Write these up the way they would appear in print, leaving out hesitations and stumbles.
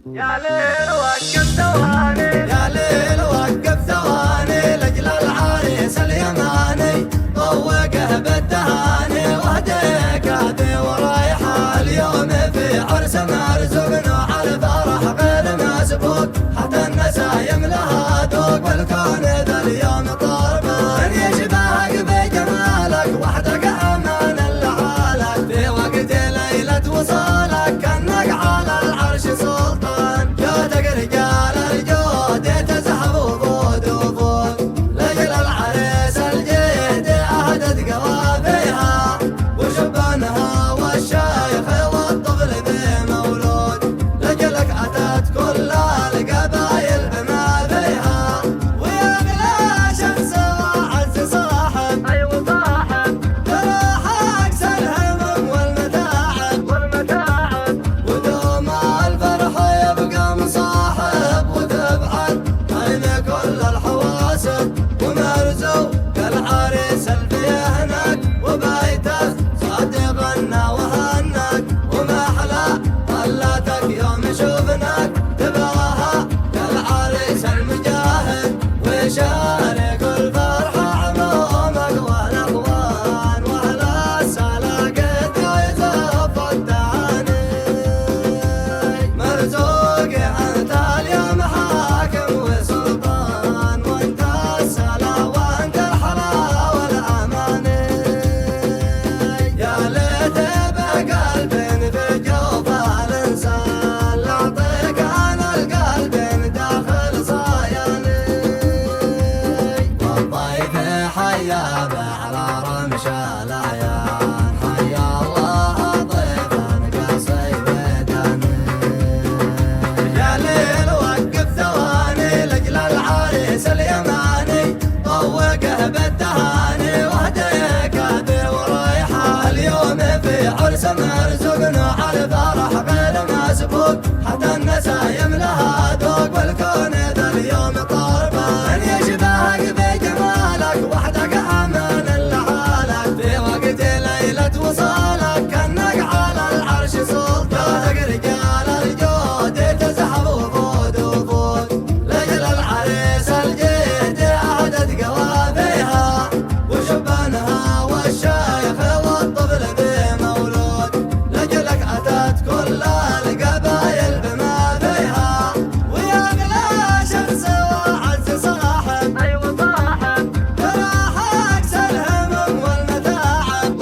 يا ليل وقف ثواني يا ليل وقف ثواني لأجل العريس اليماني طوقه بالتهاني وهديك هدي ورايحة اليوم في عرس مرزقنا على الفرح غير مسبوق حتى النسايم لها ذوق والكون ذا اليوم طربان يشبهك بجمالك وحدك أمان لحالك في وقت ليلة وصالك كأنك على العرش سلطان جودك رجال الجود تزحف وفود وفود لأجل العريس الجيد أهدت قوافيها وشبانها والشيخ والطفل بمولود لأجلك أتت كل القبايل بما فيها ويغلى شمس وعز صاحب أيوة صاحب تراح أقسى الهمم والمتاعب ودوم الفرح يبقى مصاحب وتبعد عين كل الحواسب ومرزوق العريس الفي هناك وبيته صادقنا وهناك وما أحلى طلتك يوم شوفناك تبغاها كالعريس المجاهد وشارك الفرحة عمومك والأخوان وأهل السلاقة يزف التهاني مرزوق أنت اليوم حاكم وسلطان وأنت السلا وأنت الحلا والأماني يا ليت بقلب في جوف الإنسان لأعطيك أنا القلب داخل صاياني والضيف حيا على رمش الأعيان حيا الله ضيفا قاسي وداني يا ليل وقف ثواني لأجل العريس اليماني طوقه بالتهاني وهديك هدي ورايحة اليوم في عرس مرزقنا على الفرح غير مسبوق حتى النسايم لها ذوق والكون ذا اليوم طربان يشبهك بجمالك وحدك أمان لحالك في وقت ليلة وصالك كأنك على العرش سلطان رجال الجود تزحف وفود وفود لأجل العريس الجيد أهدت قوافيها وشبانها والشيخ والطفل بمولود لأجلك أتت كل القبايل بما فيها ويغلى شمس وعز صاحب أيوة صاحب تراح أقسى الهمم والمتاعب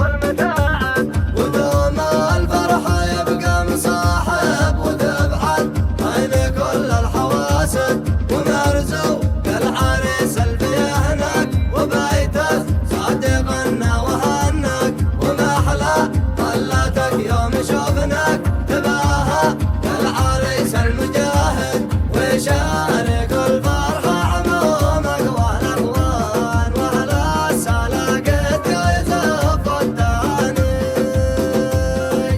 ودوم الفرح يبقى مصاحب وتبعد عين كل الحواسب ومرزوق العريس الفي هناك وبيته صادقنا وهناك وما أحلى طلتك يوم شوفناك تباها العريس المجاهد وشارك الفرحة عمومك والأخوان وأهل السلاقة يزف التهاني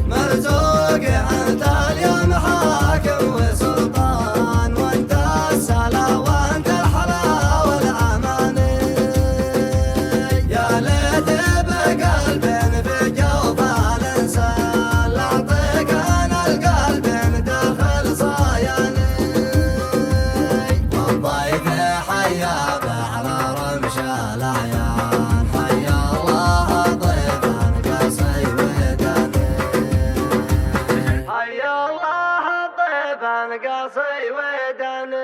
مرزوق أنت اليوم حاكم وسلطان وأنت السلا وأنت الحلا والأماني يا ليت بقلب في جوف الإنسان لأعطيك أنا القلب داخل صاياني والضيف حيا على رمش الأعيان حيا الله ضيفا قاسي وداني حيا الله ضيفا قاسي وداني